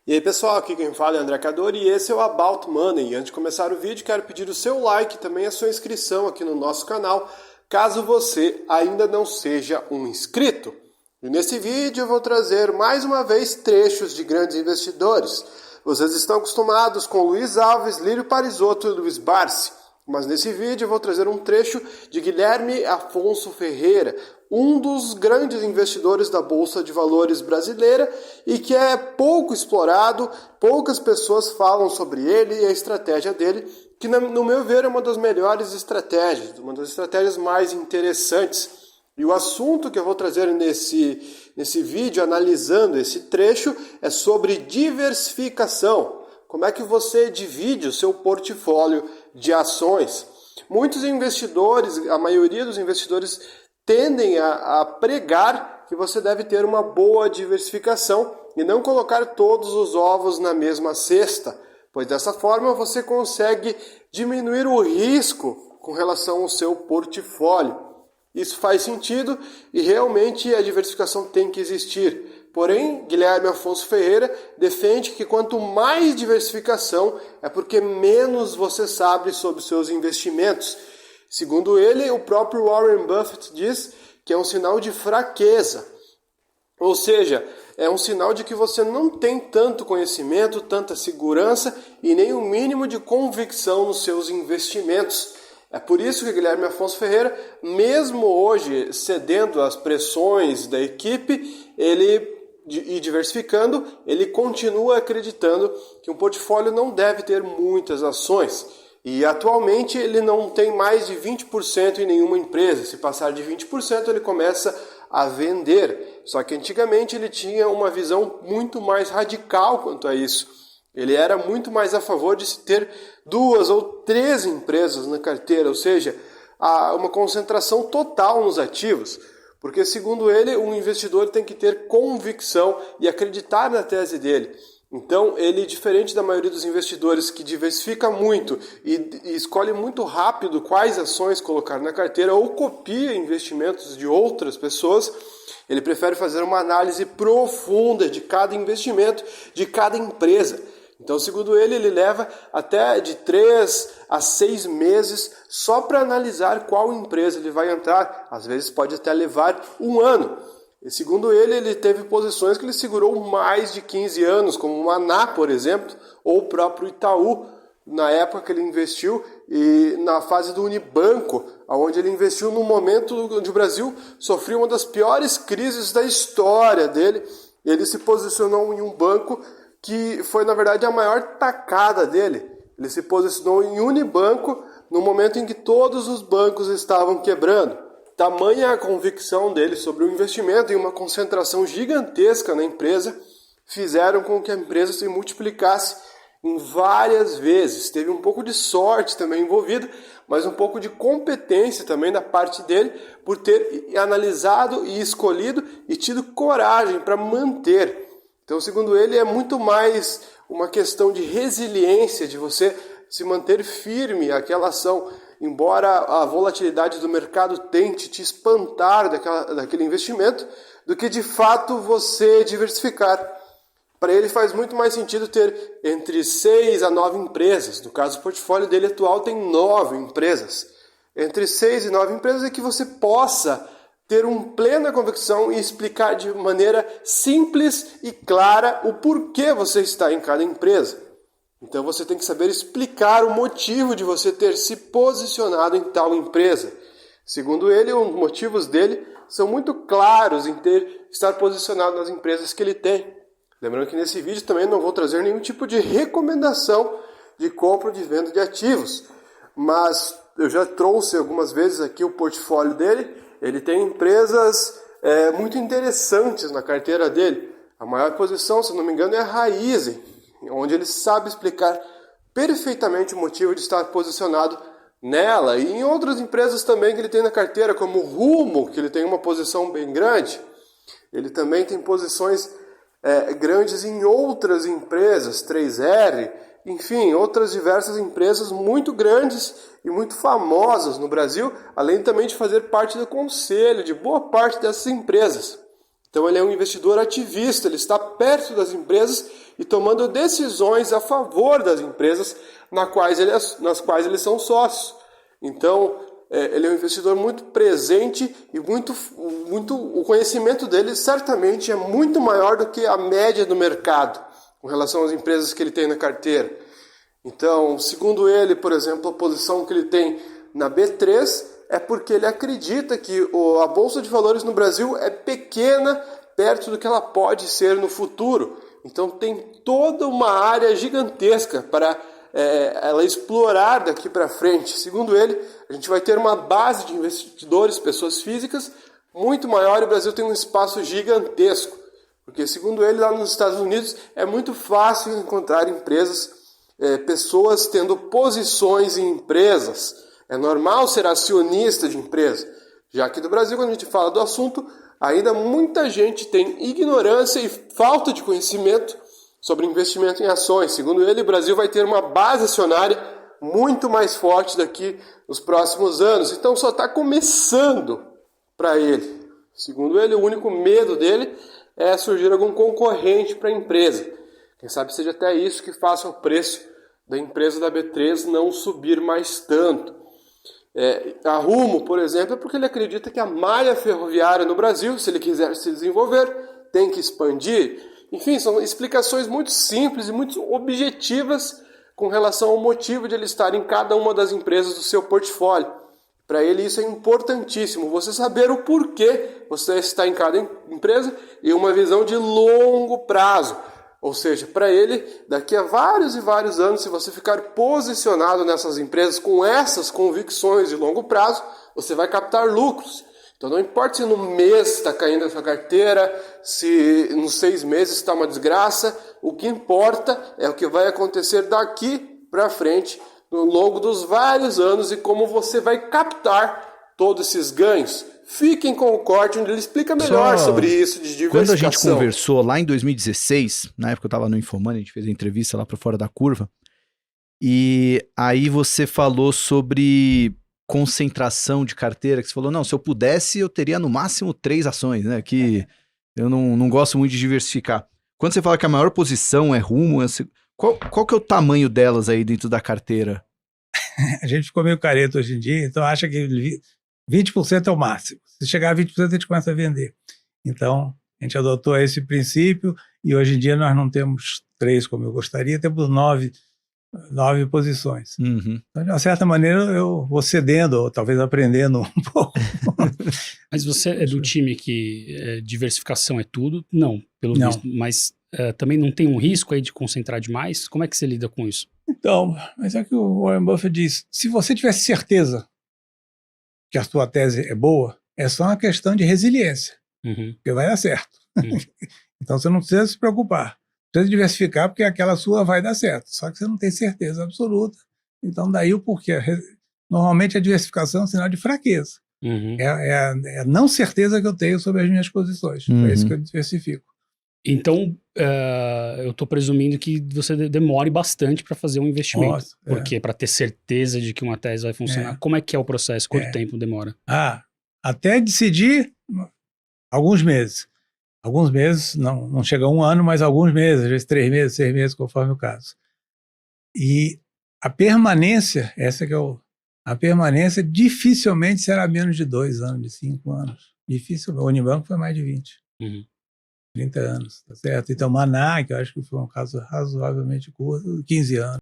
E aí pessoal, aqui quem fala é André Cadori e esse é o About Money. E antes de começar o vídeo, quero pedir o seu like e também a sua inscrição aqui no nosso canal, caso você ainda não seja um inscrito. E nesse vídeo eu vou trazer mais uma vez trechos de grandes investidores. Vocês estão acostumados com Luiz Alves, Lírio Parisotto e Luiz Barsi. Mas nesse vídeo eu vou trazer um trecho de Guilherme Afonso Ferreira, um dos grandes investidores da Bolsa de Valores brasileira e que é pouco explorado, poucas pessoas falam sobre ele e a estratégia dele, que no meu ver é uma das melhores estratégias, uma das estratégias mais interessantes. E o assunto que eu vou trazer nesse vídeo, analisando esse trecho, é sobre diversificação. Como é que você divide o seu portfólio de ações? Muitos investidores, a maioria dos investidores, tendem a pregar que você deve ter uma boa diversificação e não colocar todos os ovos na mesma cesta, pois dessa forma você consegue diminuir o risco com relação ao seu portfólio. Isso faz sentido e realmente a diversificação tem que existir. Porém, Guilherme Afonso Ferreira defende que quanto mais diversificação é porque menos você sabe sobre seus investimentos. Segundo ele, o próprio Warren Buffett diz que é um sinal de fraqueza. Ou seja, é um sinal de que você não tem tanto conhecimento, tanta segurança e nem o mínimo de convicção nos seus investimentos. É por isso que Guilherme Afonso Ferreira, mesmo hoje cedendo às pressões da equipe, e diversificando, ele continua acreditando que um portfólio não deve ter muitas ações. E atualmente ele não tem mais de 20% em nenhuma empresa. Se passar de 20%, ele começa a vender. Só que antigamente ele tinha uma visão muito mais radical quanto a isso. Ele era muito mais a favor de se ter 2 ou 3 empresas na carteira, ou seja, uma concentração total nos ativos. Porque, segundo ele, um investidor tem que ter convicção e acreditar na tese dele. Então, ele, diferente da maioria dos investidores que diversifica muito e escolhe muito rápido quais ações colocar na carteira ou copia investimentos de outras pessoas, ele prefere fazer uma análise profunda de cada investimento, de cada empresa. Então, segundo ele leva até de 3 a 6 meses só para analisar qual empresa ele vai entrar. Às vezes pode até levar 1 ano. E segundo ele teve posições que ele segurou mais de 15 anos, como o Maná, por exemplo, ou o próprio Itaú, na época que ele investiu, e na fase do Unibanco, onde ele investiu no momento onde o Brasil sofreu uma das piores crises da história dele. Ele se posicionou em um banco que foi, na verdade, a maior tacada dele. Ele se posicionou em Unibanco no momento em que todos os bancos estavam quebrando. Tamanha a convicção dele sobre o investimento e uma concentração gigantesca na empresa fizeram com que a empresa se multiplicasse em várias vezes. Teve um pouco de sorte também envolvida, mas um pouco de competência também da parte dele por ter analisado e escolhido e tido coragem para manter. Então, segundo ele, é muito mais uma questão de resiliência, de você se manter firme àquela ação, embora a volatilidade do mercado tente te espantar daquele investimento, do que de fato você diversificar. Para ele faz muito mais sentido ter entre 6 a 9 empresas. No caso, o portfólio dele atual tem 9 empresas. Entre 6 e 9 empresas é que você possa ter uma plena convicção e explicar de maneira simples e clara o porquê você está em cada empresa. Então você tem que saber explicar o motivo de você ter se posicionado em tal empresa. Segundo ele, os motivos dele são muito claros em estar posicionado nas empresas que ele tem. Lembrando que nesse vídeo também não vou trazer nenhum tipo de recomendação de compra ou de venda de ativos. Mas eu já trouxe algumas vezes aqui o portfólio dele. Ele tem empresas muito interessantes na carteira dele. A maior posição, se não me engano, é a Raizen, onde ele sabe explicar perfeitamente o motivo de estar posicionado nela. E em outras empresas também que ele tem na carteira, como o Rumo, que ele tem uma posição bem grande. Ele também tem posições grandes em outras empresas, 3R, enfim, outras diversas empresas muito grandes e muito famosas no Brasil, além também de fazer parte do conselho de boa parte dessas empresas. Então ele é um investidor ativista, ele está perto das empresas e tomando decisões a favor das empresas nas quais eles são sócios. Então, ele é um investidor muito presente e o conhecimento dele certamente é muito maior do que a média do mercado com relação às empresas que ele tem na carteira. Então, segundo ele, por exemplo, a posição que ele tem na B3 é porque ele acredita que a Bolsa de Valores no Brasil é pequena perto do que ela pode ser no futuro. Então tem toda uma área gigantesca para ela explorar daqui para frente. Segundo ele, a gente vai ter uma base de investidores, pessoas físicas, muito maior e o Brasil tem um espaço gigantesco. Porque, segundo ele, lá nos Estados Unidos é muito fácil encontrar empresas, pessoas tendo posições em empresas. É normal ser acionista de empresa. Já aqui no Brasil, quando a gente fala do assunto, ainda muita gente tem ignorância e falta de conhecimento sobre investimento em ações. Segundo ele, o Brasil vai ter uma base acionária muito mais forte daqui nos próximos anos. Então só está começando para ele. Segundo ele, o único medo dele é surgir algum concorrente para a empresa. Quem sabe seja até isso que faça o preço da empresa da B3 não subir mais tanto. A Rumo, por exemplo, é porque ele acredita que a malha ferroviária no Brasil, se ele quiser se desenvolver, tem que expandir. Enfim, são explicações muito simples e muito objetivas com relação ao motivo de ele estar em cada uma das empresas do seu portfólio. Para ele isso é importantíssimo, você saber o porquê você está em cada empresa e uma visão de longo prazo. Ou seja, para ele, daqui a vários e vários anos, se você ficar posicionado nessas empresas com essas convicções de longo prazo, você vai captar lucros. Então não importa se no mês está caindo a sua carteira, se nos 6 meses está uma desgraça, o que importa é o que vai acontecer daqui para frente, no longo dos vários anos e como você vai captar todos esses ganhos. Fiquem com o corte onde ele explica melhor sobre isso de diversificação. Quando a gente conversou lá em 2016, na época eu estava no Informante, a gente fez a entrevista lá para Fora da Curva, e aí você falou sobre concentração de carteira, que você falou, não, se eu pudesse eu teria no máximo 3 ações, né, que eu não gosto muito de diversificar. Quando você fala que a maior posição é Rumo, qual que é o tamanho delas aí dentro da carteira? A gente ficou meio careta hoje em dia, então acha que 20% é o máximo. Se chegar a 20%, a gente começa a vender. Então, a gente adotou esse princípio e hoje em dia nós não temos 3 como eu gostaria, temos 9 posições. Uhum. Então, de uma certa maneira, eu vou cedendo, ou talvez aprendendo um pouco. Mas você é do time que diversificação é tudo? Não, pelo visto. Mas também não tem um risco aí de concentrar demais? Como é que você lida com isso? Então, mas é que o Warren Buffett diz, se você tivesse certeza que a sua tese é boa, é só uma questão de resiliência, porque vai dar certo. Então você não precisa se preocupar. Precisa diversificar porque aquela sua vai dar certo, só que você não tem certeza absoluta. Então daí o porquê. Normalmente a diversificação é um sinal de fraqueza. É a não certeza que eu tenho sobre as minhas posições. É isso que eu diversifico. Então, eu estou presumindo que você demore bastante para fazer um investimento. Nossa, porque para ter certeza de que uma tese vai funcionar, como é que é o processo? Quanto tempo demora? Até decidir, alguns meses. Alguns meses, não chega a 1 ano, mas alguns meses, às vezes 3 meses, 6 meses, conforme o caso. E a permanência, a permanência dificilmente será menos de 2 anos, de 5 anos. Dificilmente. O Unibanco foi mais de 20. 30 anos, tá certo? Então, Maná, que eu acho que foi um caso razoavelmente curto, 15 anos.